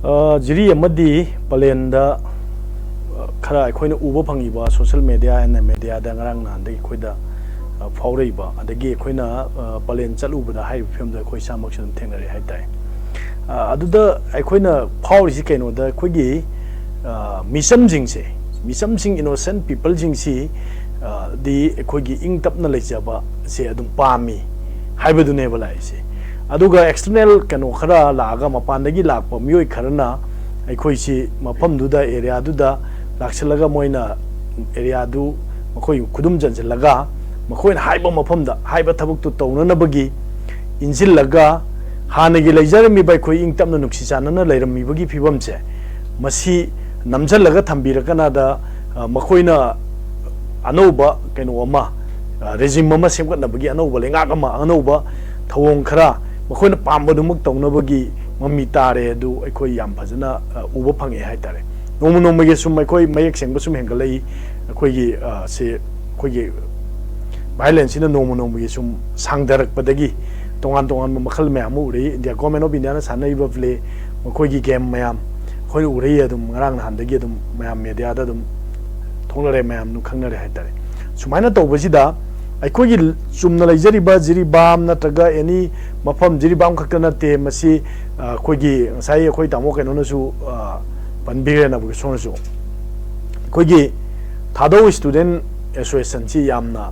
ꯖꯤꯔꯤ ꯑꯃꯗꯤ ꯄꯂꯦꯟꯗ ꯈꯔ ꯑꯩꯈꯣꯏꯅ ꯎꯕ ꯐꯪꯉꯤꯕ ꯁꯣꯁꯤꯌꯦꯜ ꯃꯦꯗꯤꯌꯥ ꯑꯦꯟ ꯃꯦꯗꯤꯌꯥꯗ ꯉꯔꯥꯡ ꯅꯍꯥꯟꯗꯒꯤ ꯑꯩꯈꯣꯏꯗ ꯐꯥꯎꯔꯛꯏꯕ ꯑꯗꯒꯤ ꯑꯩꯈꯣꯏꯅ ꯄꯂꯦꯟ ꯆꯠꯂꯨꯕꯗ ꯍꯥꯏꯔꯤꯕ ꯐꯤꯕꯝꯗ ꯑꯩꯈꯣꯏ ꯏꯁꯥꯃꯛꯁꯨ ꯑꯗꯨꯝ ꯊꯦꯡꯅꯔꯦ ꯍꯥꯏꯇꯥꯔꯦ ꯑꯗꯨꯗ ꯑꯩꯈꯣꯏꯅ ꯐꯥꯎꯔꯤꯁꯤ ꯀꯩꯅꯣꯗ ꯑꯩꯈꯣꯏꯒꯤ ꯃꯤꯆꯝꯁꯤꯡꯁꯦ ꯃꯤꯆꯝꯁꯤꯡ ꯏꯅꯣꯁꯦꯟꯠ ꯄꯤꯄꯜꯁꯤꯡꯁꯤ ꯗꯤ ꯑꯩꯈꯣꯏꯒꯤ ꯏꯪ ꯇꯞꯅ ꯂꯩꯖꯕꯁꯦ ꯑꯗꯨꯝ ꯄꯥꯝꯃꯤ ꯍꯥꯏꯕꯗꯨꯅꯦꯕ ꯂꯥꯛꯏꯁꯦ ꯑꯗꯨꯒ ꯑꯦꯛꯁꯇꯔꯅꯦꯜ ꯀꯩꯅꯣ ꯈꯔ ꯂꯥꯛꯑꯒ ꯃꯄꯥꯟꯗꯒꯤ ꯂꯥꯛꯄ ꯃꯤꯑꯣꯏ ꯈꯔꯅ ꯑꯩꯈꯣꯏꯁꯤ ꯃꯐꯝꯗꯨꯗ ꯑꯦꯔꯤꯌꯥꯗꯨꯗ ꯂꯥꯛꯁꯤꯜꯂꯒ ꯃꯣꯏꯅ ꯑꯦꯔꯤꯌꯥꯗꯨ ꯃꯈꯣꯏ ꯈꯨꯗꯨꯝ ꯆꯟꯁꯤꯜꯂꯒ ꯃꯈꯣꯏꯅ ꯍꯥꯏꯕ ꯃꯐꯝꯗ ꯍꯥꯏꯕ ꯊꯕꯛꯇꯨ ꯇꯧꯅꯅꯕꯒꯤ 인질라가 하나기 레이저미 바이코 잉땀는 눅시자는 레이러미버기 피범체 마시 남절라가 탐비라가나다 마코이나 아노바 케노마 레짐 마마 셈갓나버기 아노바 랭아가마 아노바 타옹 카라 마코이나 팜바두묵 똥나버기 ꯃꯃꯤ ꯇꯥꯔꯦ ꯑꯗꯨ ꯑꯩꯈꯣꯏ ꯌꯥꯝ ꯐꯖꯅ ꯎꯕ ꯐꯪꯉꯦ ꯍꯥꯏꯇꯥꯔꯦ ꯅꯣꯡꯃ ꯅꯣꯡꯃꯒꯤ ꯁꯨꯝ ꯑꯩꯈꯣꯏ ꯃꯌꯦꯛ ꯁꯦꯡꯕ ꯁꯨꯝ ꯍꯦꯟꯒꯠꯂꯛꯏ ꯑꯩꯈꯣꯏꯒꯤ ꯑꯩꯈꯣꯏꯒꯤ ꯚꯥꯏꯂꯦꯟꯁꯤꯅ ꯅꯣꯡꯃ ꯅꯣꯡꯃꯒꯤ ꯁꯨꯝ ꯁꯥꯡꯗꯔꯛꯄꯗꯒꯤ ꯇꯣꯉꯥꯟ ꯇꯣꯉꯥꯟꯕ ꯃꯈꯜ ꯃꯌꯥꯝ ꯑꯃ ꯎꯔꯛꯏ ꯏꯟꯗꯤꯌꯥ ꯒꯣꯔꯃꯦꯟ ꯑꯣꯐ ꯏꯟꯗꯤꯌꯥꯅ ꯁꯥꯟꯅꯔꯤꯕ ꯄ꯭ꯂꯦ ꯃꯈꯣꯏꯒꯤ ꯒꯦꯝ ꯃꯌꯥꯝ ꯑꯩꯈꯣꯏꯅ ꯎꯔꯛꯏ ꯑꯗꯨꯝ ꯉꯔꯥꯡ ꯅꯍꯥꯟꯗꯒꯤ ꯑꯗꯨꯝ ꯃꯌꯥꯝ ꯃꯦꯗꯤꯌꯥꯗ ꯑꯗꯨꯝ ꯊꯣꯛꯂꯛꯑꯦ ꯃꯌꯥꯝꯅ ꯈꯪꯅꯔꯦ ꯍꯥꯏꯇꯥꯔꯦ ꯁꯨꯃꯥꯏꯅ ꯇꯧꯕꯁꯤꯗ ꯑꯩꯈꯣꯏꯒꯤ ꯆꯨꯝꯅ ꯂꯩꯖꯔꯤꯕ ꯖꯤꯔꯤꯕꯥꯝ ꯅꯠꯇ꯭ꯔꯒ ꯑꯦꯅꯤ ꯃꯐꯝ ꯖꯤꯔꯤꯕꯥꯝ ꯈꯛꯇ ꯅꯠꯇꯦ ꯃꯁꯤ ꯑꯩꯈꯣꯏꯒꯤ ꯉꯁꯥꯏ ꯑꯩꯈꯣꯏ ꯇꯥꯃꯣ ꯀꯩꯅꯣꯅꯁꯨ ꯄꯟꯕꯤꯔꯦꯅꯕꯒꯤ ꯁꯣꯝꯅꯁꯨ ꯑꯩꯈꯣꯏꯒꯤ ꯊꯥꯗꯧ ꯁ꯭ꯇꯨꯗꯦꯟ ꯑꯦꯁꯣꯁꯤꯌꯦꯁꯟꯁꯤ ꯌꯥꯝꯅ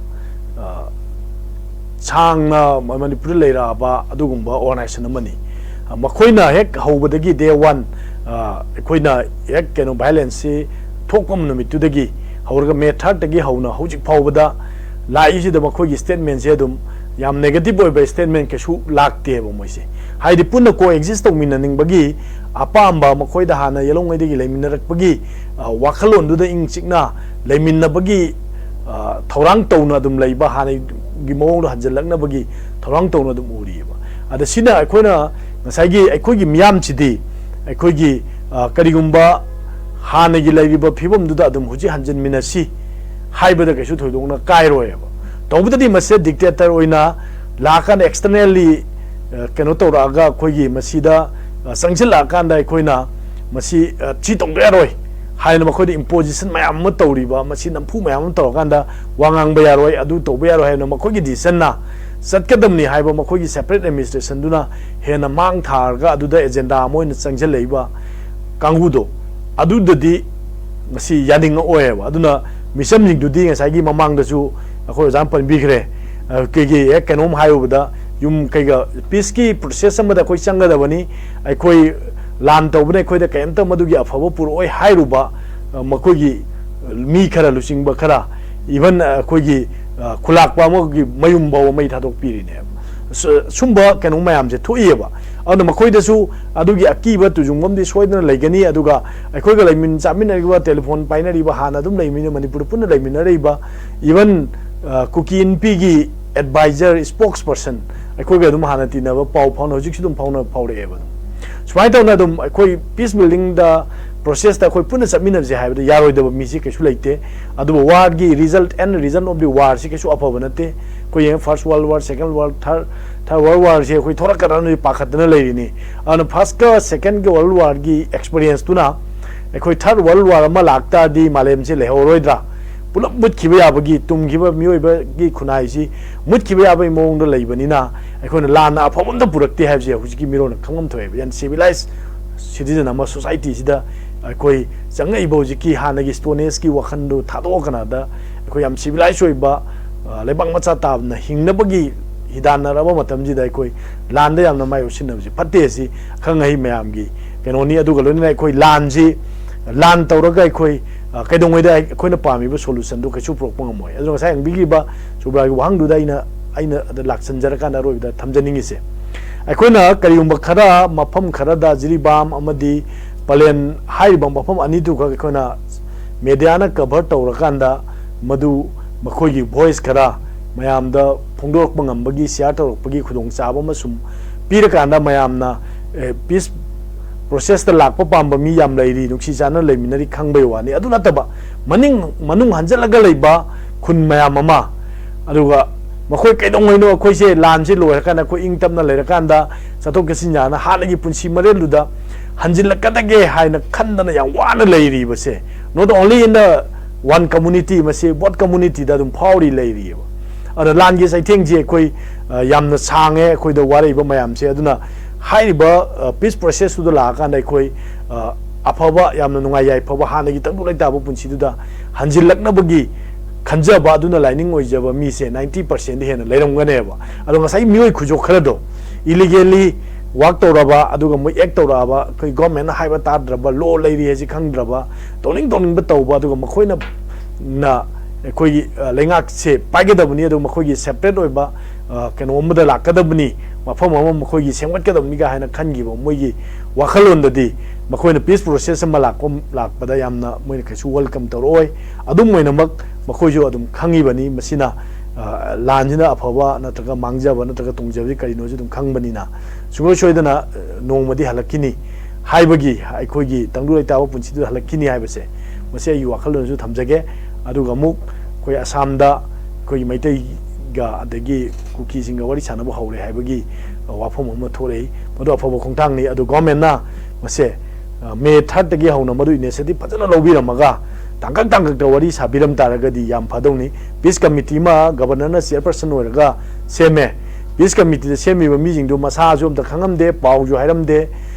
ꯁꯥꯡꯅ ꯃꯅꯤꯄꯨꯔꯗ ꯂꯩꯔꯛꯑꯕ ꯑꯗꯨꯒꯨꯝꯕ ꯑꯣꯔꯒꯅꯥꯏꯖꯦꯁꯟ ꯑꯃꯅꯤ ꯃꯈꯣꯏꯅ ꯍꯦꯛ ꯍꯧꯕꯗꯒꯤ ꯗꯦ ꯋꯥꯟ ꯑꯩꯈꯣꯏꯅ ꯍꯦꯛ ꯀꯩꯅꯣ ꯚꯥꯏꯂꯦꯟꯁꯁꯤ ꯊꯣꯛꯄ ꯅꯨꯃꯤꯠꯇꯨꯗꯒꯤ ꯍꯧꯔꯒ ꯃꯦ 3ꯗꯒꯤ ꯍꯧꯅ ꯍꯧꯖꯤꯛ ꯐꯥꯎꯕꯗ ꯂꯥꯛꯏꯁꯤꯗ ꯃꯈꯣꯏꯒꯤ ꯁ꯭ꯇꯦꯠꯃꯦꯟꯁꯦ ꯑꯗꯨꯝ ꯌꯥꯝ ꯅꯦꯒꯦꯇꯤꯚ ꯑꯣꯏꯕ ꯁ꯭ꯇꯦꯠꯃꯦꯟ ꯀꯩꯁꯨ ꯂꯥꯛꯇꯦꯕ ꯃꯣꯏꯁꯦ ꯍꯥꯏꯗꯤ ꯄꯨꯟꯅ ꯀꯣ ꯑꯦꯛꯖꯤꯁ ꯇꯧꯃꯤꯟꯅꯅꯤꯡꯕꯒꯤ ꯑꯄꯥꯝꯕ ꯃꯈꯣꯏꯗ ꯍꯥꯟꯅ ꯌꯦꯂꯣꯡꯉꯩꯗꯒꯤ ꯂꯩꯃꯤꯟꯅꯔꯛꯄꯒꯤ ꯋꯥꯈꯜꯂꯣꯟꯗꯨꯗ ꯏꯪ ꯆꯤꯛꯅ ꯂꯩꯃꯤꯟꯅꯕꯒꯤ ꯊꯧꯔꯥꯡ ꯇꯧꯅ ꯑꯗꯨꯝ ꯂꯩꯕ ꯍꯥꯟꯅꯒꯤ ꯃꯑꯣꯡꯗ ꯍꯟꯖꯤꯜꯂꯛꯅꯕꯒꯤ ꯊꯧꯔꯥꯡ ꯇꯧꯅ ꯑꯗꯨꯝ ꯎꯔꯤꯑꯕ ꯑꯗ ꯁꯤꯅ ꯑꯩꯈꯣꯏꯅ ꯉꯁꯥꯏꯒꯤ ꯑꯩꯈꯣꯏꯒꯤ ꯃꯤꯌꯥꯝꯁꯤꯗꯤ ꯑꯩꯈꯣꯏꯒꯤ ꯀꯔꯤꯒꯨꯝꯕ ꯍꯥꯟꯅꯒꯤ ꯂꯩꯔꯤꯕ ꯐꯤꯕꯝꯗꯨꯗ ꯑꯗꯨꯝ ꯍꯧꯖꯤꯛ ꯍꯟꯖꯤꯟꯃꯤꯟꯅꯁꯤ ꯍꯥꯏꯕꯗ ꯀꯩꯁꯨ ꯊꯣꯏꯗꯣꯛꯅ ꯀꯥꯏꯔꯣꯏꯕ ꯇꯧꯕꯗꯗꯤ ꯃꯁꯤ ꯗꯤꯛꯇꯦꯇꯔ ꯑꯣꯏꯅ ꯂꯥꯛꯀꯥꯟꯗ ꯑꯦꯛꯁꯇꯔꯅꯦꯜꯂꯤ ꯀꯩꯅꯣ ꯇꯧꯔꯛꯑꯒ ꯑꯩꯈꯣꯏꯒꯤ ꯃꯁꯤꯗ ꯆꯪꯁꯤꯜꯂꯛꯑꯀꯥꯟꯗ ꯑꯩꯈꯣꯏꯅ ꯃꯁꯤ ꯁꯤ ꯇꯧꯕ ꯌꯥꯔꯣꯏ ꯍꯥꯏꯅ ꯃꯈꯣꯏꯗ ꯏꯝꯄꯣꯖꯤꯁꯟ ꯃꯌꯥꯝ ꯑꯃ ꯇꯧꯔꯤꯕ ꯃꯁꯤ ꯅꯝꯐꯨ ꯃꯌꯥꯝ ꯑꯃ ꯇꯧꯔꯀꯥꯟꯗ ꯋꯥ ꯉꯥꯡꯕ ꯌꯥꯔꯣꯏ ꯑꯗꯨ ꯇꯧꯕ ꯌꯥꯔꯣꯏ ꯍꯥꯏꯅ ꯃꯈꯣꯏꯒꯤ ꯗꯤꯁꯤꯖꯟꯅ ꯆꯠꯀꯗꯕꯅꯤ ꯍꯥꯏꯕ ꯃꯈꯣꯏꯒꯤ ꯁꯦꯄꯔꯦꯠ ꯑꯦꯗꯃꯤꯅꯤꯁꯇ꯭ꯔꯦꯁꯟꯗꯨꯅ ꯍꯦꯟꯅ ꯃꯥꯡ ꯊꯥꯔꯒ ꯑꯗꯨꯗ ꯑꯦꯖꯦꯟꯗꯥ ꯑꯃ ꯑꯣꯏꯅ ꯆꯪꯁꯤꯜꯂꯛꯏꯕ ꯀꯥꯡꯕꯨꯗꯣ ꯑꯗꯨꯗꯗꯤ ꯃꯁꯤ ꯌꯥꯅꯤꯡꯉꯛꯑꯣꯏꯕ ꯑꯗꯨꯅ ꯃꯤꯆꯝꯁꯤꯡꯗꯨꯗꯤ ꯉꯁꯥꯏꯒꯤ ꯃꯃꯥꯡꯗꯁꯨ ꯑꯩꯈꯣꯏ ꯑꯣꯖꯥꯅ ꯄꯟꯕꯤꯈ꯭ꯔꯦ ꯀꯩꯒꯤ ꯍꯦꯛ ꯀꯩꯅꯣꯝ ꯍꯥꯏꯔꯨꯕꯗ ꯌꯨꯝ ꯀꯩꯒ ꯄꯤꯁꯀꯤ ꯄ꯭ꯔꯣꯁꯦꯁ ꯑꯃꯗ ꯑꯩꯈꯣꯏ ꯆꯪꯒꯗꯕꯅꯤ ꯑꯩꯈꯣꯏ ꯂꯥꯟ ꯇꯧꯕꯅ ꯑꯩꯈꯣꯏꯗ ꯀꯩꯝꯇ ꯃꯗꯨꯒꯤ ꯑꯐꯕ ꯄꯨꯔꯛꯑꯣꯏ ꯍꯥꯏꯔꯨꯕ ꯃꯈꯣꯏꯒꯤ ꯃꯤ ꯈꯔ ꯂꯨꯆꯤꯡꯕ ꯈꯔ ꯏꯚꯟ ꯑꯩꯈꯣꯏꯒꯤ ꯈꯨꯂꯥꯛꯄ ꯑꯃꯒꯤ ꯃꯌꯨꯝ ꯐꯥꯎꯕ ꯃꯩ ꯊꯥꯗꯣꯛꯄꯤꯔꯤꯅꯦꯕ ꯁꯨꯝꯕ ꯀꯩꯅꯣ ꯃꯌꯥꯝꯁꯦ ꯊꯣꯛꯏꯑꯕ ꯑꯗꯨꯅ ꯃꯈꯣꯏꯗꯁꯨ ꯑꯗꯨꯒꯤ ꯑꯀꯤꯕ ꯇꯨꯖꯨꯡꯕꯝꯗꯤ ꯁꯣꯏꯗꯅ ꯂꯩꯒꯅꯤ ꯑꯗꯨꯒ ꯑꯩꯈꯣꯏꯒ ꯆꯥꯃꯤꯟꯅꯔꯤꯕ ꯇꯦꯂꯤꯐꯣꯟ ꯄꯥꯏꯅꯔꯤꯕ ꯍꯥꯟꯅ ꯑꯗꯨꯝ ꯂꯩꯃꯤꯟꯅ ꯃꯅꯤꯄꯨꯔꯗ ꯄꯨꯟꯅ ꯂꯩꯃꯤꯟꯅꯔꯤꯕ ꯏꯚꯟ ꯀꯨꯀꯤ ꯅꯨꯄꯤꯒꯤ ꯑꯦꯗꯚꯥꯏꯖꯔ ꯁ꯭ꯄꯣꯛꯁ ꯄꯔꯁꯟ ꯑꯩꯈꯣꯏꯒ ꯑꯗꯨꯝ ꯍꯥꯟꯅ ꯇꯤꯟꯅꯕ ꯄꯥꯎ ꯐꯥꯎꯅ ꯍꯧꯖꯤꯛꯁꯨ ꯑꯗꯨꯝ ꯐꯥꯎꯔꯛꯑꯦꯕ ꯁꯨꯃꯥꯏꯅ ꯇꯧꯅ ꯑꯗꯨꯝ ꯑꯩꯈꯣꯏ ꯄꯤꯁ ꯕꯤꯜꯗꯤꯡꯗ ꯄ꯭ꯔꯣꯁꯦꯁꯇ ꯑꯩꯈꯣꯏ ꯄꯨꯟꯅ ꯆꯠꯃꯤꯟꯅꯕꯁꯦ ꯍꯥꯏꯕꯗ ꯌꯥꯔꯣꯏꯗꯕ ꯃꯤꯁꯤ ꯀꯩꯁꯨ ꯂꯩꯇꯦ ꯑꯗꯨꯕꯨ ꯋꯥꯔꯒꯤ result and reason of the ꯋꯥꯔꯁꯤ ꯀꯩꯁꯨ ꯑꯐꯕ ꯅꯠꯇꯦ ꯑꯩꯈꯣꯏ first world war second world third world ꯋꯥꯔꯁꯦ ꯑꯩꯈꯣꯏ ꯊꯣꯔꯛꯀꯗ꯭ꯔꯅ ꯄꯥꯈꯠꯇꯅ ꯂꯩꯔꯤꯅꯤ ꯑꯗꯨꯅ ꯐꯥꯔꯁꯠꯀ ꯁꯦꯀꯦꯟꯒꯤ ꯋꯥꯔꯜ ꯋꯥꯔꯒꯤ ꯑꯦꯛꯁꯄꯤꯔꯤꯌꯦꯟꯁꯇꯨꯅ ꯑꯩꯈꯣꯏ ꯊꯥꯔꯠ ꯋꯥꯔꯜ ꯋꯥꯔ ꯑꯃ ꯂꯥꯛꯇꯥꯔꯗꯤ ꯃꯥꯂꯦꯝꯁꯦ ꯂꯩꯍꯧꯔꯣꯏꯗ꯭ꯔꯥ ꯄꯨꯂꯞ ꯃꯨꯠꯈꯤꯕ ꯌꯥꯕꯒꯤ ꯇꯨꯝꯈꯤꯕ ꯃꯤꯑꯣꯏꯕꯒꯤ ꯈꯨꯟꯅꯥꯏꯁꯤ ꯃꯨꯠꯈꯤꯕ ꯌꯥꯕꯒꯤ ꯃꯑꯣꯡꯗ ꯂꯩꯕꯅꯤꯅ ꯑꯩꯈꯣꯏꯅ ꯂꯥꯟꯅ ꯑꯐꯕ ꯑꯝꯇ ꯄꯨꯔꯛꯇꯦ ꯍꯥꯏꯕꯁꯦ ꯍꯧꯖꯤꯛꯀꯤ ꯃꯤꯔꯣꯟꯅ ꯈꯪꯐꯝ ꯊꯣꯛꯑꯦꯕ ꯌꯥꯝ ꯁꯤꯚꯤꯂꯥꯏꯁ ꯁꯤꯇꯤꯖꯟ ꯑꯃ ꯁꯣꯁꯥꯏꯇꯤꯁꯤꯗ ꯑꯩꯈꯣꯏ ꯆꯪꯉꯛꯏꯕ ꯍꯧꯖꯤꯛꯀꯤ ꯍꯥꯟꯅꯒꯤ ꯁ꯭ꯇꯣꯅꯦꯖꯀꯤ ꯋꯥꯈꯟꯗꯨ ꯊꯥꯗꯣꯛꯑꯀꯥꯟꯗ ꯑꯩꯈꯣꯏ ꯌꯥꯝ ꯁꯤꯚꯤꯂꯥꯏꯁ ꯑꯣꯏꯕ ꯂꯩꯕꯥꯛ ꯃꯆꯥ ꯇꯥꯕꯅ ꯍꯤꯡꯅꯕꯒꯤ ꯍꯤꯗꯥꯟꯅꯔꯕ ꯃꯇꯝꯁꯤꯗ ꯑꯩꯈꯣꯏ ꯂꯥꯟꯗ ꯌꯥꯝꯅ ꯃꯥꯏ ꯑꯣꯟꯁꯤꯟꯅꯕꯁꯤ ꯐꯠꯇꯦ ꯁꯤ ꯑꯈꯪ ꯑꯍꯩ ꯃꯌꯥꯝꯒꯤ ꯀꯩꯅꯣꯅꯤ ꯑꯗꯨꯒ ꯂꯣꯏꯅꯅ ꯑꯩꯈꯣꯏ ꯂꯥꯟꯁꯤ ꯂꯥꯟ ꯇꯧꯔꯒ ꯑꯩꯈꯣꯏ ꯀꯩꯗꯧꯉꯩꯗ ꯑꯩꯈꯣꯏꯅ ꯄꯥꯝꯃꯤꯕ ꯁꯣꯂꯨꯁꯟꯗꯨ ꯀꯩꯁꯨ ꯄꯨꯔꯛꯄ ꯉꯝꯃꯣꯏ ꯑꯗꯨꯅ ꯉꯁꯥꯏ ꯍꯪꯕꯤꯈꯤꯕ ꯁꯨꯕ꯭ꯔꯥꯒꯤ ꯋꯥꯍꯪꯗꯨꯗ ꯑꯩꯅ ꯑꯗ ꯂꯥꯛꯁꯤꯟꯖꯔꯀꯥꯟꯗ ꯑꯔꯣꯏꯕꯗ ꯊꯝꯖꯅꯤꯡꯉꯤꯁꯦ ꯑꯩꯈꯣꯏꯅ ꯀꯔꯤꯒꯨꯝꯕ ꯈꯔ ꯃꯐꯝ ꯈꯔꯗ ꯖꯤꯔꯤꯕꯥꯝ ꯑꯃꯗꯤ ꯄꯂꯦꯟ ꯍꯥꯏꯔꯤꯕ ꯃꯐꯝ ꯑꯅꯤꯗꯨꯈꯛ ꯑꯩꯈꯣꯏꯅ ꯃꯦꯗꯤꯌꯥꯅ ꯀꯚꯔ ꯇꯧꯔꯀꯥꯟꯗ ꯃꯗꯨ ꯃꯈꯣꯏꯒꯤ ꯚꯣꯏꯁ ꯈꯔ ꯃꯌꯥꯝꯗ ꯐꯣꯡꯗꯣꯔꯛꯄ ꯉꯝꯕꯒꯤ ꯁꯤꯌꯥꯔ ꯇꯧꯔꯛꯄꯒꯤ ꯈꯨꯗꯣꯡꯆꯥꯕ ꯑꯃ ꯁꯨꯝ ꯄꯤꯔꯀꯥꯟꯗ ꯃꯌꯥꯝꯅ ꯄꯤꯁ ꯄ꯭ꯔꯣꯁꯦꯁꯇ ꯂꯥꯛꯄ ꯄꯥꯝꯕ ꯃꯤ ꯌꯥꯝ ꯂꯩꯔꯤ ꯅꯨꯡꯁꯤ ꯆꯥꯟꯅ ꯂꯩꯃꯤꯟꯅꯔꯤ ꯈꯪꯕꯩ ꯋꯥꯅꯤ ꯑꯗꯨ ꯅꯠꯇꯕ ꯃꯅꯨꯡ ꯍꯟꯖꯜꯂꯒ ꯂꯩꯕ ꯈꯨꯟ ꯃꯌꯥꯝ ꯑꯃ ꯑꯗꯨꯒ ꯃꯈꯣꯏ ꯀꯩꯗꯧꯉꯩꯅꯣ ꯑꯩꯈꯣꯏꯁꯦ ꯂꯥꯟꯁꯤ ꯂꯣꯏꯔꯀꯥꯟꯗ ꯑꯩꯈꯣꯏ ꯏꯪ ꯇꯞꯅ ꯂꯩꯔꯀꯥꯟꯗ ꯆꯠꯊꯣꯛ ꯆꯠꯁꯤꯟ ꯌꯥꯅ ꯍꯥꯟꯅꯒꯤ ꯄꯨꯟꯁꯤ ꯃꯔꯦꯜꯗꯨꯗ hanjilakadage haina khandana yang wana leiri base not only in the one community mase what community da dum phauri leiri ada langi sai theng je koi yamna sange koi da wari ba mayam se aduna hai ba peace process su da la kan dai koi afaba yamna nungai yai phaba hana gi tangdu lai da bu punchi du da hanjilakna bagi khanja ba aduna lining oi jaba mi se 90% hena leiram gane ba ado ngasai mioi khujo kharado illegally work tawraba aduga mo act tawraba kai government na haiba tadraba law leiri hesi khangdraba toning ba tawba aduga makhoina na koi lengak se paigedabni aduga makhogi separate oiba keno omda lakadabni mafam ama makhogi semgatkadabni ga haina khangiba moigi wakhalon dadi makhoina peace process ma lakpada yamna moina kaisu welcome tawroi adum moina mak makhoijo adum khangibani masina lanjina afaba natraga mangjaba natraga tungjabi karinoji dum khangbanina sugo shoidana nongmadi halakini haibagi aikogi tangdu laitaba punchidu halakini haibase mase ayu wakhalonju thamjage aduga muk koi asamda koi maitai ga adagi kuki singa wari sanaba hawre haibagi wafom ama thorei madu afaba khongthang ni adu government na mase me third dagi hawna madu initiative phajana lobiramaga tangkak da wari sabiram taragadi yam phadongni peace committee ma governor na chairperson oiraga seme peace committee da semi ba mi jingdo masa jom da khangamde pau jo hairamde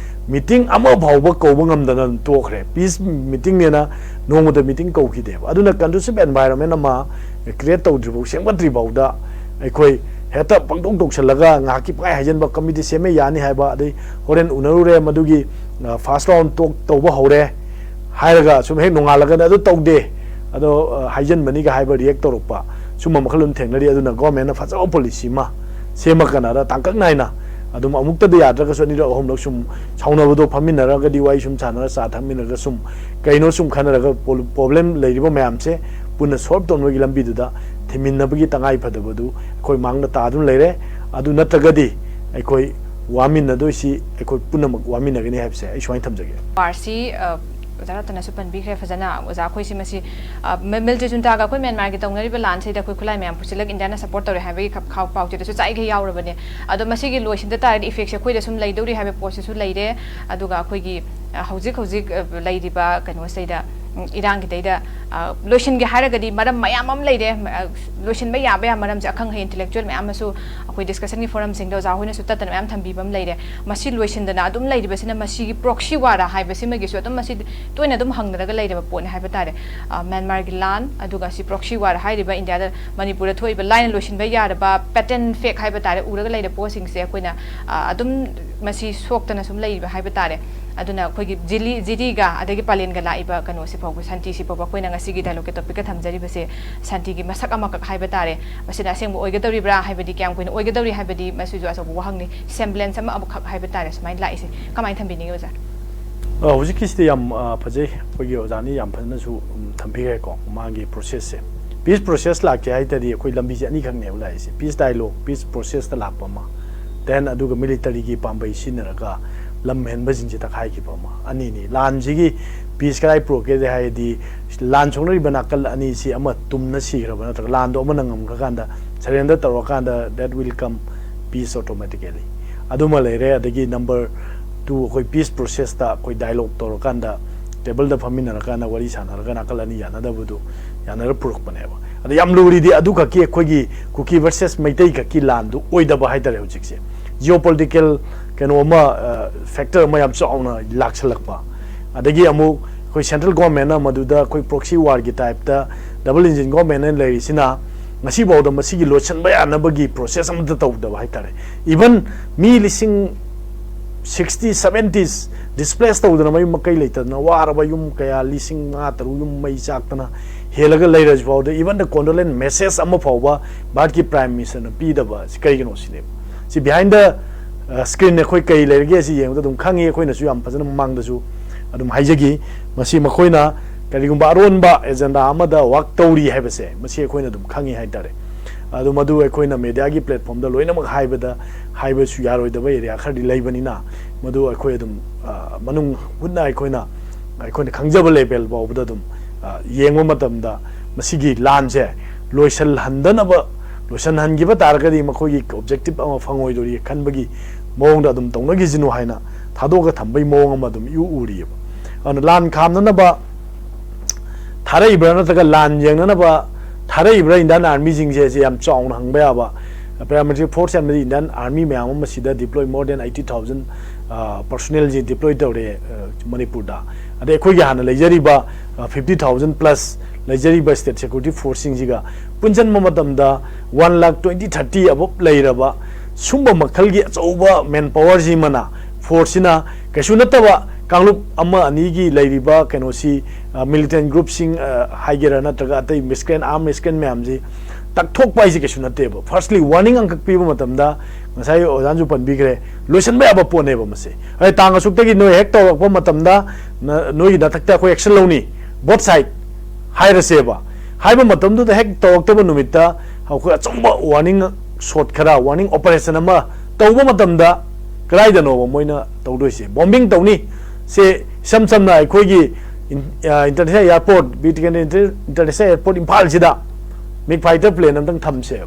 meeting ama phawba kawba ngamdana tokre peace meeting ne na nongma da meeting kawkhide aduna conducive environment ama create tawdribo sengbatri bawda aikoi heta pangdong toksalaga ngaki pai hajen ba committee seme yani haiba adai horen unarure madugi first round tawba hore hairaga sum he nongalaga adu tawde ado hajen mani ga haiba react tawrokpa suma makhalun thengnari aduna government na faja policy ma sema kana da tangkak naina adum amukta da yadraga soni ro homlok sum chaunabado phaminaraga di wai sum chanara sa thaminaraga sum kaino sum khanaraga problem leiribo mayamse puna solve tonmogi lambi duda theminabagi tangai phadabadu koi mangna ta adun leire adu natagadi aikoi wamina doisi aikoi punamak wamina gani habse ai swai thamjage parsi ज़रा तना सुपन भी करे फजना उज़ा कोई सी मसी मिल जे जुन्ता का कोई main market तंगरी Balan से कोई खुला मैम पुछ लग इंडिया ना सपोर्ट तोरे है वे खप खाव पाउ ते चाइ के याव रबने अदो मसी के लोशन ता तार इफेक्ट से कोई दसुम लई दौरी है पोस्ट से लई दे अदुगा कोई की हौजिक लई दिबा कनो सैदा इरांग की तैदा लोशन के हारगदी मरम मयाम अम लई दे लोशन में याबे मरम से अखंग है इंटेलेक्चुअल मैम सु कोई डिस्कशन की फोरम सिंग दो जाहोने सु ततन मैम थंबी बम लई दे मसी लोशन दना अदुम लई दिबसिना मसी की प्रॉक्सी वारा हाय बसी में गिसु अदुम मसी तोइना अदुम हंगनरगा लई दे पोन हाय बतारे म्यांमार की लान अदुगा सी प्रॉक्सी वारा हाय दिबा इंडिया दा मणिपुर थोइबा लाइन लोशन बे यारबा पैटर्न फेक हाय बतारे उरगा लई दे पोसिंग से कोइना अदुम मसी सोक्तना सुम लई हाय बतारे अदुना खोगी जिरीगा अदगी पालेनगा लाइबा कनो से फोग शांति से पोबा कोइना ngasi डायलॉग के टॉपिक का थमजरी बसे शांति की मसक अमक हाइबा तारे मसिना सेंग ओइगदौरिब्रा हाइबदी क्याम कोइन ओइगदौरि हाइबदी मसुजो असो वहांगनि सेम्बलेंस अम अब हाइबा तारे समाइन लाइसे कमाइन थंबिनि ओजा हौजिक किस्ते याम फजे कोइगे ओजानी याम फजना सु थंबिगे को मागी प्रोसेस से पीस प्रोसेस लाके हाइतरी कोइ लंबी से अनि खंगने लाइसे पीस डायलॉग पीस प्रोसेस ता लापमा देन अदुगा मिलिटरी की पांबै सिनरगा लमहेन बजिंजे तखाई की पमा अनि नि लान जिगी पीस कराई प्रोके दे हाय दी लान छोंगरी बनाकल अनि सी अम तुमना सिग्रबना त लान दो मन ngam खकांदा सरेंडर तरोकांदा that will come peace automatically अदुमा लेरे अदगी नंबर 2 कोई पीस प्रोसेस ता कोई डायलॉग तरोकांदा टेबल दा फमिना रकाना वरी सानरगा नाकल अनि याना दबुदु याना प्रोक बनेबा अद याम लुरी दी अदु का की कोई कुकी वर्सेस मैतै का की लान दु ओइदबा हाइदरे होजिक से जियोपॉलिटिकल कनोमा फैक्टर मयाम चाउना लाक्सलकपा अदगी अमु कोई सेंट्रल गवर्नमेंट ना मदुदा कोई प्रॉक्सी वार की टाइप ता डबल इंजन गवर्नमेंट ने लेरिसिना ngasi bawda masigi lotion ba yanabagi process am da tawda ba haitare even mi lising 60 70s displaced tawda mai makai leita na war ba yum kaya lising ma taru yum mai chaktana helaga leiraj bawda even the condolence message am phawba bad ki prime minister na pi da ba kai gino sine si behind the screen ne khoi kai lerge si yeng da dum khangi khoi na su yam phajana mang da su adum haijagi masi makhoi na karigumba aron ba agenda amada work tawri haibase masi khoi na dum khangi haitare adu madu khoi na media gi platform da loina mak haibada haiba su yaroi da bai area khadi laibani na madu khoi adum manung hunna khoi na khangjaba level ba obda dum yengwa matam da masi gi lan je loisal handana ba loisan hangi ba targadi makhoi gi objective ama phangoi dori khanbagi mong da dum tongnagi jinu haina थादोग थम्बै मोंग अमा दुम यु उरिब अन लान खामननबा थारैब्रा नत्रगा लान जेंगननबा थारैब्रा इंडियन आर्मी जिंगजे जे याम चाउन हंगबा याबा paramilitary force and Indian army मैम मसीदा deploy more than 80,000 personnel ji deploy tawre Manipur da ade khoi ga hana leijariba 50,000 plus leijariba state security forcing jiga punjan mamadam da 1,20,30 above leiraba sumba makhal gi achauba manpower ji mana force na kasu nataba kanglup ama ani gi leiriba kenosi militant group sing haigera nataga atai miscreant arm miscreant मैम जी तकथोक पाइसे केसु नतेबो firstly warning अंक पीबो मतमदा ngasai ojanju panbigre lotion ba aba pone ba mase ai tanga sukta gi no hek tawak pa matamda noi da takta ko action loni both side haira seba haiba matamdu da hek tawak ta numita ha ko achomba warning shot khara warning operation ama tawba matamda krai da no moina tawdoi se bombing tawni se sam na ai khoi gi international airport btn international airport imphal sida mig fighter plane amtang thamse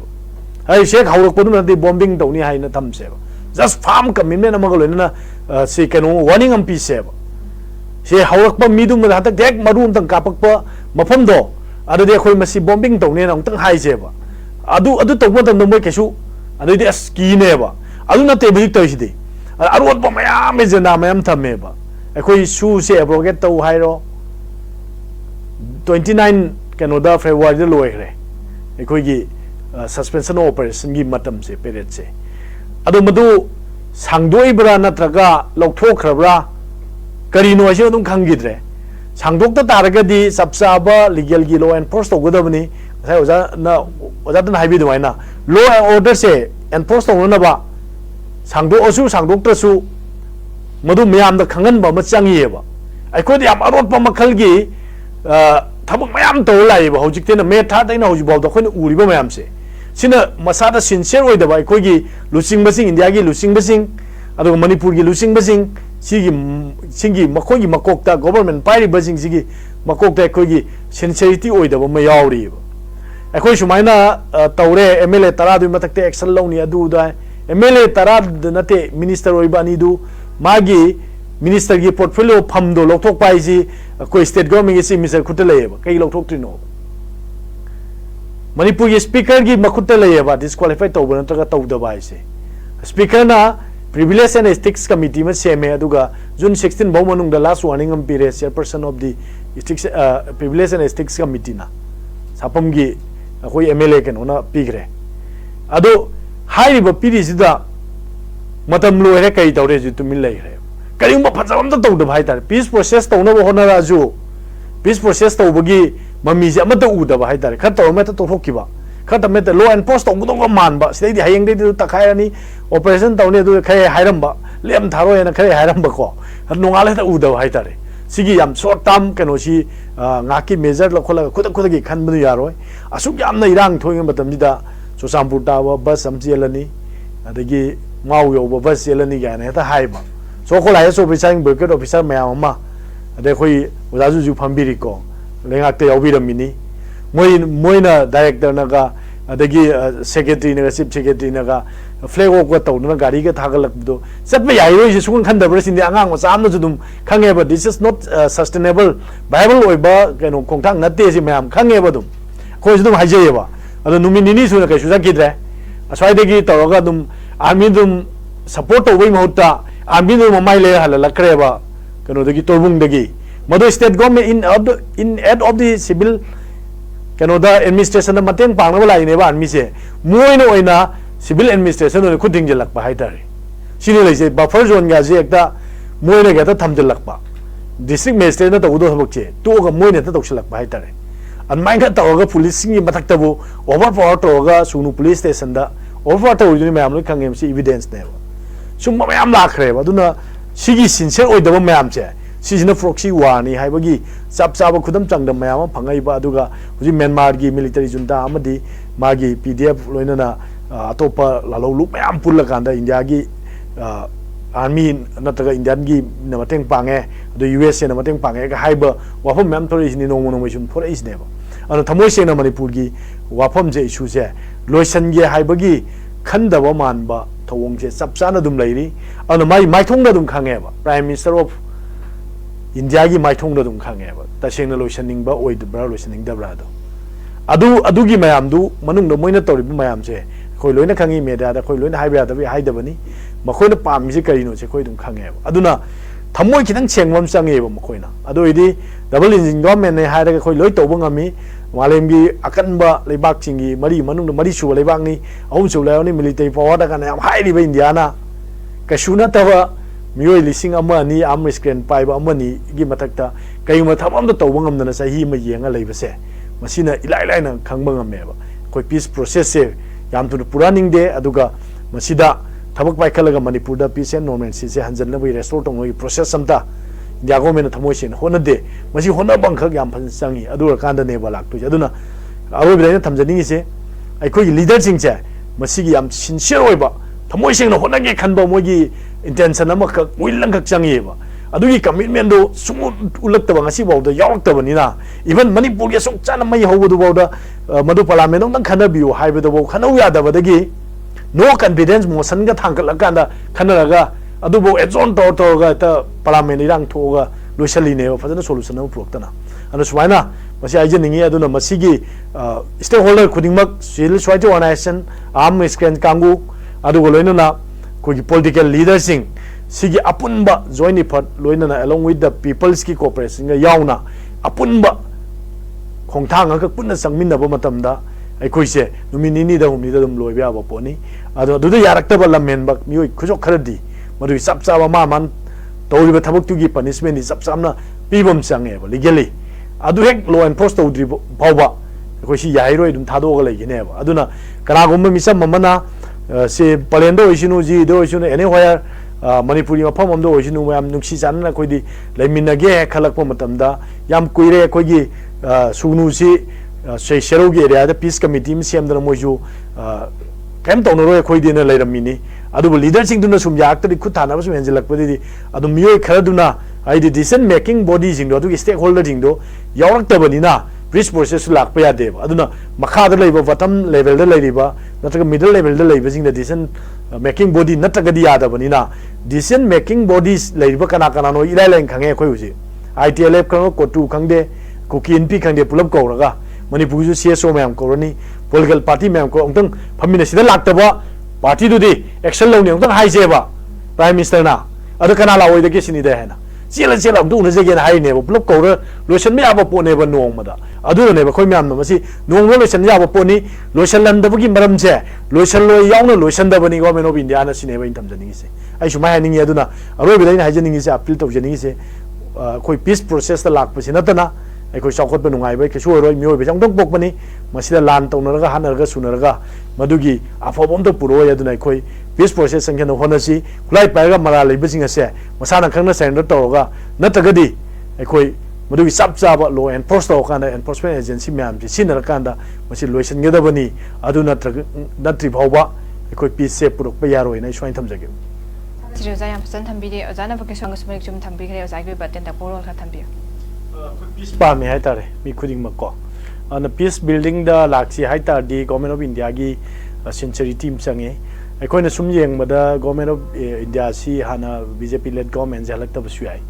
ai shek hawrak podum na bombing tawni hai na thamse just farm commitment amaga loina se kanu warning am pi se se hawrak pa midum da tak dek marum tang kapak pa mafam do adu de khoi masi bombing tawni na tang hai se ba adu tawma tam moi kesu adu de ski ne ba adu na te bi toy sidi arot ba mayam me jena mayam thamme ba ai khoi su se abrogate taw hai ro 29 kanu da February de loi re ai khoi gi suspension operation gi matam se period se adu madu sangdoi bra natraga lokthokhrabra karino ase adum khangidre sangdok ta taraga di sabsaba legal gi law enforce togodabni sai oja tan haibi duaina law and order se enforce tongna ba sangdok asu sangdok ta su madu myam da khangan ba ma changi ba ai ko di am arot pa makhal gi thabak mayam to lai ba hojik te na me tha dai na hojik ba da khoin uri ba mayam se sina masada sincere oi da bai koi gi lusing basing india gi lusing basing adu manipur gi lusing basing singi makoi gi makok ta government pai basing sigi makok ta koi gi sincerity oi da ba ma yauri ba akoi sumaina tawre mla tara du matak te action lawni adu da mla tara na te minister oi ba ni du magi minister gi portfolio pham do lokthok pai si koi state government gi minister khutale ba kai lokthok trino Manipur ki speaker ki makutta layeba disqualified tawba natraga tawdaba ise speaker na privilege and ethics committee ma seme aduga June 16 baw manung the last warning am pire chairperson of the ethics privilege and ethics committee na sapam gi akoi MLA ken ona pigre ado hairi ba piri sida matam lo re kai tawre ju tumil lai re karing ba phajam ta tawda bhai tar peace process tawna ba honara ju peace process tawbagi mami je amata uda ba haidare khata o meta to thokiba khata meta law enforce to gudong man ba sidai di hayeng de ta khairani operation tawne du khai hairam ba lem tharo ena khai hairam ba ko nongale ta uda ba haidare sigi yam short term kano si ngaki measure la khola khuda gi khan bu yaroi asuk yam na irang thoing matam jida Chosampur ta ba bus am jelani adagi mau yo ba bus jelani ga na ta haiba so khola ya so presiding brigade officer mayam ma ade khoi ojaju ju phambiri ko lengak te yaubira mini moina director naga adagi secretary naga chief secretary naga flag of ko tawna gari ga thagalak do satba yairo ji sukun khanda bra sindi angang ma samna judum khange ba this is not sustainable viable oiba keno khongthang natte si mayam khange ba dum ko judum haije ba ado numini su na kai su zakidre aswai degi tawaga dum army dum support to bai mahutta army dum mai le halala kre ba keno degi torbung degi Madu state government in head of the civil Canada administration na mateng pang na wala ini ba anmi se moi na oina civil administration no khuding jelak pa haitari sini lai se buffer zone ga je ekta moi na ga ta tham jelak pa district magistrate na ta udo habak che to ga moi na ta toksilak pa haitari an mai ga ta ga police ngi matak ta bu overpower to ga sunu police station da overpower to ujuni mayam lo khangem si evidence ne ba sum mayam la khre ba duna sigi sincere oi da ba mayam che Sijina proxy wani haibagi sab khudam changdam mayam phangai ba aduga huji Myanmar gi military junta amadi magi PDF loina na atopa lalo lu mayam pulla kanda India gi army nataga Indian gi na mateng pange adu US na mateng pange ga haiba wafam myam thori ni nong nong mission for is neba anu thamoi se na Manipur gi wafam je issue se loisan gi haibagi खंदब मानब थवोंसे चप चाना दुम लेरी अन माई माइथोंग दुम खांगेबा prime minister of India की माइथोंग दुम खांगेबा तसेंग लोइसनिंगबा ओइदब्रा लोइसनिंगदब्रा अदुगी मयाम दु मनुंग Moina तौरिब मयाम से कोई लोइना खांगी मेडिया कोई लोइना हाइब्यादबी हाइदबनी मखोइना पामिसे करिनो से कोई दुम खांगेबा अदुना थमोय खितंग चेंगवम चंगेबा मखोइना अदुइदि डबल इंजिन गवर्नमेंट ने हाइरगा कोई लोइ तौब ngami मालेमगी अकनबा लेबाक चिंगी मरी मनुंग मरी सुब लेबाकनी अहुम सुब लेबाकनी मिलिटरी पावर दा kana yam हाइरिबा इंडिया ना कशुना तबा मियोय लिसिंग अमानी आम स्क्रीन पाइबा अमानी गी मथकता कयुमा थबम the तौब ngamdana sahi ma yenga leibase masina ilai laina khangba ngameba koi peace process se yam tu puraning de aduga masida थबक पाइखलगा मणिपुर दा पीस एंड नॉर्मल से हंजन नबई रेस्टोर तंगोई प्रोसेस समता इंडिया गवर्नमेंट थमोइसिन होनदे मसी होना बंखक याम फन संगी अदुर कांदा ने बलाक तुज अदुना अरोबिदाइन थमजनिंग से अखोई लीडर सिंग से मसीगी याम सिंसियर ओइबा थमोइसिंग होनगे खनबा मोगी इंटेंशन अमक उइलंगक संगीबा अदुगी कमिटमेंट दो सुमु उलक्तबा ngasi बावदा यावक्तबनिना इवन मणिपुर के सोक चाना मई होबदु बावदा मदु पार्लियामेंट दं खनबियो हाइबदो बाव खनौ यादबदगी नो कॉन्फिडेंस मोशन का थांगलकांदा खनरगा अदुबो एजोन तोरगा त पार्लियामेंट इरांग थोगा लोइसलिने फजन सोल्यूशन अम पुरक्तना अनु सुवाइना मसी आइजनिंगी अदुना मसीगी स्टेक होल्डर खुदिंगमक सिविल सोसाइटी ऑर्गेनाइजेशन आर्म स्क्रेन कांगू अदुगो लोइनना कोगी पॉलिटिकल लीडरसिंग सिगी अपुनबा जॉइन इफर्ट लोइनना अलोंग विद द पीपल्स की कोऑपरेशन गा यावना अपुनबा खोंथांग का पुन्ना संगमिनबा मतमदा अखोइसे नुमिनिनी द हुमनी दम लोइबे आबा पोनी अदु यारक्तबा लमेनबा मियोय खुजो खरदी मदु सब चाबा मान तौरिबा थबक तुगी पनिशमेंट नि सब सामना पीबम संगेबा लीगली अदु हेक लॉ एनफोर्स तौद्रि फावबा अखोइसी याइरोय दुम थादोगा लेगिनेबा अदुना कनागुम मिसम ममना से पलेंदो ओइसिनु जी दो ओइसिनु एनी व्हेयर मणिपुरी मफम अमदो ओइसिनु याम नुक्सी जानना कोइदि लेमिनगे खलकपा मतमदा याम कुइरे कोइगी सुगनुसी शेरोगी एरिया पीस कमिटी में सेमदना मोइजु कैम तौनरो खोइदिना लेरमिनी अदुबो लीडरसिंग दुना सुम याक्तदि खुद थानाबा सुम हेंजलकपदि अदु मियोय खरदुना आइदि डिसीजन मेकिंग बॉडी जिंदो अदुगी स्टेक होल्डर जिंदो यावरक्तबनिना ब्रिज प्रोसेस लाकपा यादेबा अदुना मखादा लेबा बटम लेवल दा लेरिबा नत्रगा मिडल लेवल दा लेबा जिंदा डिसीजन मेकिंग बॉडी नत्रगदि यादबनिना डिसीजन मेकिंग बॉडीज लेरिबा कना कना नो इलाइ लाइन खंगे खोइ हुजि आईटीएलएफ खंगो कोटु खंगदे कुकीएनपी खंगदे पुलब कौरगा मणिपुर सीएसओ मैम कौरनी पॉलिटिकल पार्टी मैम को अंतंग फमिना सिदा लाक्तबा पार्टी दुदी एक्शन लौनी अंतंग हाइजेबा प्राइम मिनिस्टर ना अद कना लाओय दगे सिनिदे हैना चेला चेला अंतु उनजेगे ना हाइने पुलब कौर लोशन में आबा पोनेबा नोंगमदा अदुनेबा खोइ मैम मसी नोंगलो लोशन याबा पोनी लोशन लंदबगी मरम से लोशन लो यावना लोशन दबनी गवर्नमेंट ऑफ इंडिया ना सिनेबा इन थमजनिंगी से आई सुमा हाइनिंगी अदुना अरोबिदाइन हाइजनिंगी से अपील तौजनिंगी से कोई पीस प्रोसेस ता लाकपसि नतना अखोई चाउखोट नुंगाइबे केसु ओरोय मियोय बेजंग पोकबनी मसिदा लान तौनरगा हानरगा सुनरगा मदुगी अफबम तो पुरोय अदुना अखोई पीस प्रोसेस संख्या होनसी खुलाई पाइगा मरा लेबसिंग असे मसाना खंगना सरेंडर तौरगा नतगदी अखोई मदुगी सब चाबा लॉ एनफोर्स तौकाना एनफोर्समेंट एजेंसी मैम से सिनरकांदा मसि लोइसनगदबनी अदु नत्रि भावबा अखोई पीस से पुरकपा यारोय नै स्वाइन थमजगे सिरोजा याम फसन थंबिदे ओजाना बकेसंग सुमनिक जुम थंबिखरे ओजागि बतेन ता पोरोल का थंबियो पीस पामे है तारे मी खुदिंग मको अन पीस बिल्डिंग दा लाक्सी है तार दी गवर्नमेंट ऑफ इंडिया की सेंचुरी टीम संगे अखोइना सुम येंगबदा गवर्नमेंट ऑफ इंडिया सी हाना बीजेपी लेड गवर्नमेंट जलक्तब सुयाई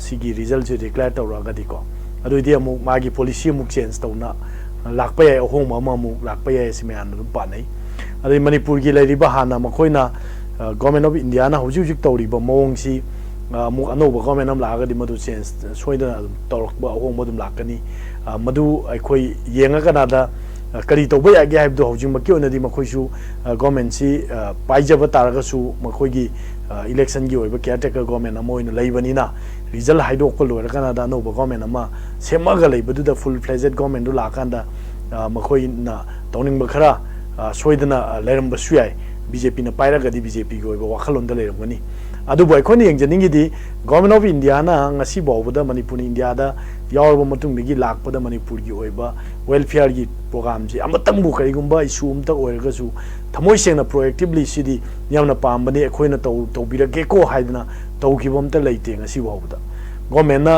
सिगी रिजल्ट से डिक्लेयर तौरगदी को अदुदी अमु मागी पॉलिसी अमु चेंज तौना लाकपा याय अहोम अमु लाकपा याय सिमेन पानै अदि मणिपुर की लेरिबा हाना मखोइना गवर्नमेंट ऑफ इंडिया ना हुजु हुजु तौरिबा मोंगसी अमुक अनौब गवर्नमेंट अम लागदी मदु चेंज सोइदना तौरकबा अहोम मदुम लाकनी मदु अखोई येंगकनादा करी तौबा यागे हाइबदो हौजिंगमकी ओनदी मखोइसु गवर्नमेंट सी पाइजबा तारगसु मखोइगी इलेक्शन की ओइबा केयरटेकर गवर्नमेंट अम ओइना लैबनिना रिजल्ट हाइदोक लोरकनादा अनौब गवर्नमेंट अम सेमगा लैबदुदा फुल फ्लेजेड गवर्नमेंट दु लाकांदा मखोइना तौनिंगबा खरा सोइदना लैरमबसु याय बीजेपी ना पाइरगदी बीजेपी की ओइबा वाखलोंदा लैरमगनी अदुबो अखोनी यंजनिंगिदी गवर्नमेंट ऑफ इंडिया ना ngasi बावबदा मणिपुर इंडिया दा यावरबा मतुंगदगी लाकपदा मणिपुर की ओइबा वेलफेयर की प्रोग्राम जी अमतंबु करिगुंबा इशू अमता ओइरगसु थमोय सेंगना प्रोएक्टिवली सिदी यामना पामबने अखोइना तौबिरगे को हाइदना तौखिबमता लेते ngasi बावबदा गवर्नमेंट ना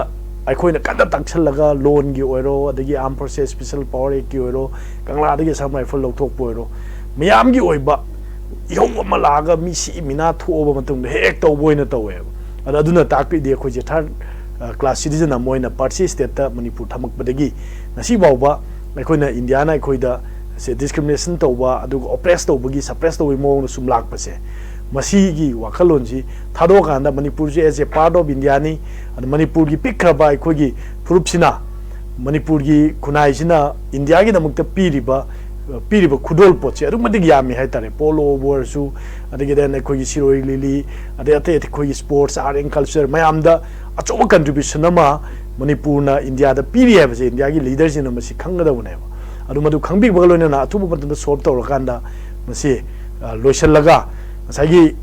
अखोइना कदा तक्सलगा लोन की ओइरो अदगी armed forces special power act की ओइरो कंगलादगी असम राइफल लौथोकपो ओइरो मियाम की ओइबा ꯏꯍꯧ ꯑꯃ ꯂꯥꯛꯑꯒ ꯃꯤꯁꯤ ꯃꯤꯅꯥ ꯊꯣꯛꯑꯕ ꯃꯇꯨꯡꯗ ꯍꯦꯛ ꯇꯧꯕ ꯑꯣꯏꯅ ꯇꯧꯋꯦꯕ ꯑꯗꯨꯅ ꯇꯥꯛꯄꯤꯗꯤ ꯑꯩꯈꯣꯏꯁꯦ ꯊꯥꯔꯠ ꯀ꯭ꯂꯥꯁ ꯁꯤꯇꯤꯖꯟ ꯑꯃ ꯑꯣꯏꯅ ꯄꯥꯔꯠ ꯁꯤ ꯁ꯭ꯇꯦꯠꯇ ꯃꯅꯤꯄꯨꯔ ꯊꯝꯃꯛꯄꯗꯒꯤ ꯉꯁꯤ ꯐꯥꯎꯕ ꯑꯩꯈꯣꯏꯅ ꯏꯟꯗꯤꯌꯥꯅ ꯑꯩꯈꯣꯏꯗ ꯗꯤꯁꯀ꯭ꯔꯤꯃꯤꯅꯦꯁꯟ ꯇꯧꯕ ꯑꯗꯨꯒ ꯑꯣꯄ꯭ꯔꯦꯁ ꯇꯧꯕꯒꯤ ꯁꯄ꯭ꯔꯦꯁ ꯇꯧꯕꯒꯤ ꯃꯑꯣꯡꯗ ꯁꯨꯝ ꯂꯥꯛꯄꯁꯦ ꯃꯁꯤꯒꯤ ꯋꯥꯈꯜꯂꯣꯟꯁꯤ ꯊꯥꯗꯣꯛꯑꯀꯥꯟꯗ ꯃꯅꯤꯄꯨꯔꯁꯦ ꯑꯦꯖ ꯑꯦ ꯄꯥꯔꯠ ꯑꯣꯐ ꯏꯟꯗꯤꯌꯥꯅꯤ ꯑꯗ ꯃꯅꯤꯄꯨꯔꯒꯤ ꯄꯤꯛꯈ꯭ꯔꯕ ꯑꯩꯈꯣꯏꯒꯤ ꯐꯨꯔꯨꯞꯁꯤꯅ ꯃꯅꯤꯄꯨꯔꯒꯤ ꯈꯨꯟꯅꯥꯏꯁꯤꯅ ꯏꯟꯗꯤꯌꯥꯒꯤꯗꯃꯛꯇ ꯄꯤꯔꯤꯕ ꯈꯨꯗꯣꯜ ꯄꯣꯠꯁꯦ ꯑꯗꯨꯛ ꯃꯇꯤꯛ ꯌꯥꯝꯃꯤ ꯍꯥꯏꯇꯥꯔꯦ ꯄꯣꯂꯣꯕꯨ ꯑꯣꯏꯔꯁꯨ ꯑꯗꯒꯤ ꯗꯦꯟ ꯑꯩꯈꯣꯏꯒꯤ ꯁꯤꯔꯣꯏ ꯂꯤꯂꯤ ꯑꯗꯩ ꯑꯇꯩ ꯑꯩꯈꯣꯏꯒꯤ ꯁ꯭ꯄꯣꯔꯠꯁ ꯑꯥꯔꯠ ꯑꯦꯟ ꯀꯜꯆꯔ ꯃꯌꯥꯝꯗ ꯑꯆꯧꯕ ꯀꯟꯇ꯭ꯔꯤꯕ꯭ꯌꯨꯁꯟ ꯑꯃ ꯃꯅꯤꯄꯨꯔꯅ ꯏꯟꯗꯤꯌꯥꯗ ꯄꯤꯔꯤ ꯍꯥꯏꯕꯁꯦ ꯏꯟꯗꯤꯌꯥꯒꯤ ꯂꯤꯗꯔꯁꯤꯡꯅ ꯃꯁꯤ ꯈꯪꯒꯗꯕꯅꯦꯕ ꯃꯗꯨ ꯈꯪꯕꯤꯕꯒ ꯂꯣꯏꯅꯅ ꯑꯊꯨꯕ ꯃꯇꯝꯗ ꯁꯣꯜꯕ ꯇꯧꯔꯀꯥꯟꯗ ꯃꯁꯤ ꯂꯣꯏꯁꯤꯜꯂꯒ ꯉꯁꯥꯏꯒꯤ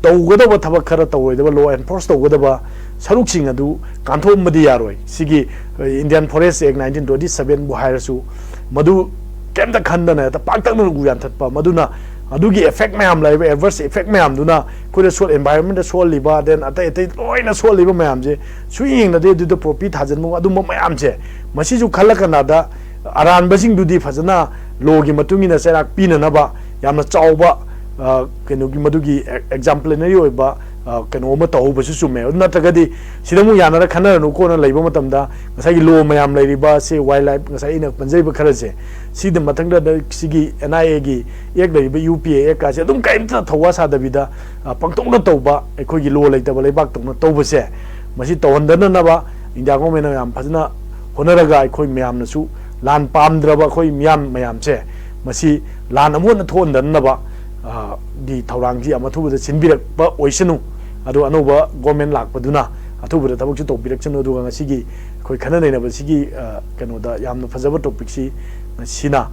ꯇꯧꯒꯗꯕ ꯊꯕꯛ ꯈꯔ ꯇꯧꯔꯣꯏꯗꯕ ꯂꯣ ꯑꯦꯟꯐꯣꯔꯁ ꯇꯧꯒꯗꯕ ꯁꯔꯨꯛꯁꯤꯡ ꯑꯗꯨ ꯀꯥꯟꯊꯣꯛꯑꯝꯕꯗꯤ ꯌꯥꯔꯣꯏ ꯁꯤꯒꯤ ꯏꯟꯗꯤꯌꯥꯟ ꯐꯣꯔꯦꯁ ꯑꯦꯛ 1927ꯕꯨ ꯍꯥꯏꯔꯁꯨ ꯃꯗꯨ ꯀꯩꯝꯇ ꯈꯟꯗꯅ ꯍꯦꯛꯇ ꯄꯥꯛꯇꯛꯅꯅ ꯎ ꯌꯥꯟꯊꯠꯄ ꯃꯗꯨꯅ ꯑꯗꯨꯒꯤ ꯑꯦꯐꯦꯛ ꯃꯌꯥꯝ ꯂꯩꯕ ꯑꯦꯗꯚꯔꯁ ꯏꯐꯦꯛ ꯃꯌꯥꯝꯗꯨꯅ ꯑꯩꯈꯣꯏꯗ ꯑꯦꯟꯚꯥꯏꯔꯟꯃꯦꯟꯗ ꯁꯣꯛꯍꯜꯂꯤꯕ ꯗꯦꯟ ꯑꯇꯩ ꯂꯣꯏꯅ ꯁꯣꯛꯍꯜꯂꯤꯕ ꯃꯌꯥꯝꯁꯦ ꯁꯨꯌꯦꯡꯅꯗꯦ ꯑꯗꯨꯗ ꯄ꯭ꯔꯣꯐꯤꯠ ꯊꯥꯖꯤꯟꯕ ꯑꯗꯨꯝꯕ ꯃꯌꯥꯝꯁꯦ ꯃꯁꯤꯁꯨ ꯈꯜꯂꯀꯥꯟꯗ ꯑꯔꯥꯟꯕꯁꯤꯡꯗꯨꯗꯤ ꯐꯖꯅ ꯂꯣꯒꯤ ꯃꯇꯨꯡ ꯏꯟꯅ ꯆꯩꯔꯥꯛ ꯄꯤꯅꯅꯕ ꯌꯥꯝꯅ ꯆꯥꯎꯕ ꯀꯩꯅꯣꯒꯤ ꯃꯗꯨꯒꯤ ꯑꯦꯛꯖꯥꯝꯄ꯭ꯂꯦꯅꯔꯤ ꯑꯣꯏꯕ ꯀꯩꯅꯣ ꯑꯃ ꯇꯧꯍꯧꯕꯁꯨ ꯆꯨꯝꯃꯦ ꯑꯗꯨ ꯅꯠꯇ꯭ꯔꯒꯗꯤ ꯁꯤꯗ ꯑꯃꯨꯛ ꯌꯥꯅꯔ ꯈꯟꯅꯔꯅꯨꯀꯣꯅ ꯂꯩꯕ ꯃꯇꯝꯗ ꯉꯁꯥꯏꯒꯤ ꯂꯣ ꯃꯌꯥꯝ ꯂꯩꯔꯤꯕ ꯁꯤ ꯋꯥꯏꯜ ꯂꯥꯏꯐ ꯉꯁꯥꯏ ꯑꯩꯅ ꯄꯟꯖꯔꯤꯕ ꯈꯔꯁꯦ ꯁꯤꯗ ꯃꯊꯪꯗ ꯁꯤꯒꯤ NIAꯒꯤ ꯑꯦꯛ ꯂꯩꯔꯤꯕ UPA ꯑꯦꯛꯀꯥꯁꯦ ꯑꯗꯨꯝ ꯀꯔꯤꯝꯇ ꯊꯧꯋꯥ ꯁꯥꯗꯕꯤꯗ ꯄꯪꯇꯧꯅ ꯇꯧꯕ ꯑꯩꯈꯣꯏꯒꯤ ꯂꯣ ꯂꯩꯇꯕ ꯂꯩꯕꯥꯛꯇꯧꯅ ꯇꯧꯕꯁꯦ ꯃꯁꯤ ꯇꯧꯍꯟꯗꯅꯕ ꯏꯟꯗꯤꯌꯥ ꯒꯣꯔꯃꯦꯟꯅ ꯌꯥꯝ ꯐꯖꯅ ꯍꯣꯠꯅꯔꯒ ꯑꯩꯈꯣꯏ ꯃꯌꯥꯝꯅꯁꯨ ꯂꯥꯟ ꯄꯥꯝꯗ꯭ꯔꯕ ꯑꯩꯈꯣꯏ ꯃꯌꯥꯝꯁꯦ ꯃꯁꯤ ꯂꯥꯟ ꯑꯃꯨꯛ ꯍꯟꯅ ꯊꯣꯛꯍꯟꯗꯅꯕ ꯒꯤ ꯊꯧꯔꯥꯡꯁꯤ ꯌꯥꯝ ꯑꯊꯨꯕꯗ ꯁꯤꯟꯕꯤꯔꯛꯄ ꯑꯣꯏꯁꯅꯨ ꯑꯗꯨ ꯑꯅꯧꯕ ꯒꯣꯔꯃꯦꯟ ꯂꯥꯛꯄꯗꯨꯅ ꯑꯊꯨꯕꯗ ꯊꯕꯛꯁꯨ ꯇꯧꯕꯤꯔꯛꯁꯅꯨ ꯑꯗꯨꯒ ꯉꯁꯤꯒꯤ ꯑꯩꯈꯣꯏ ꯈꯟꯅ ꯅꯩꯅꯕꯁꯤꯒꯤ ꯀꯩꯅꯣꯗ ꯌꯥꯝꯅ ꯐꯖꯕ ꯇꯣꯄꯤꯛꯁꯤ ꯃꯁꯤꯅ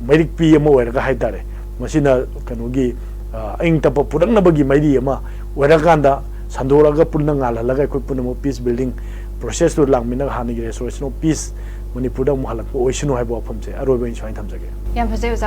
ꯃꯩꯔꯤꯛ ꯄꯤ ꯑꯃ ꯑꯣꯏꯔꯒ ꯍꯥꯏꯇꯥꯔꯦ ꯃꯁꯤꯅ ꯀꯩꯅꯣꯒꯤ ꯑꯏꯪ ꯇꯞꯄ ꯄꯨꯔꯛꯅꯕꯒꯤ ꯃꯩꯔꯤ ꯑꯃ ꯑꯣꯏꯔꯀꯥꯟꯗ ꯁꯟꯗꯣꯛꯑꯒ ꯄꯨꯟꯅ ꯉꯥꯜꯍꯜꯂꯒ ꯑꯩꯈꯣꯏ ꯄꯨꯝꯅꯃꯛ ꯄꯤꯁ ꯕꯤꯜꯗꯤꯡ ꯄ꯭ꯔꯣꯁꯦꯁꯇꯨ ꯂꯥꯛꯃꯤꯟꯅꯒ ꯍꯥꯟꯅꯒꯤ ꯔꯦꯁꯇꯣꯔꯦꯁꯟ ꯑꯣꯐ ꯄꯤꯁ ꯃꯅꯤꯄꯨꯔꯗ ꯑꯃꯨꯛ ꯍꯜꯂꯛꯄ ꯑꯣꯏꯁꯅꯨ ꯍꯥꯏꯕ ꯋꯥꯐꯝꯁꯦ ꯑꯔꯣꯏꯕ ꯑꯩꯅ ꯁꯨꯃꯥꯏꯅ ꯊꯝꯖꯒꯦ ꯌꯥꯝ ꯐꯖꯩ ꯑꯣꯖꯥ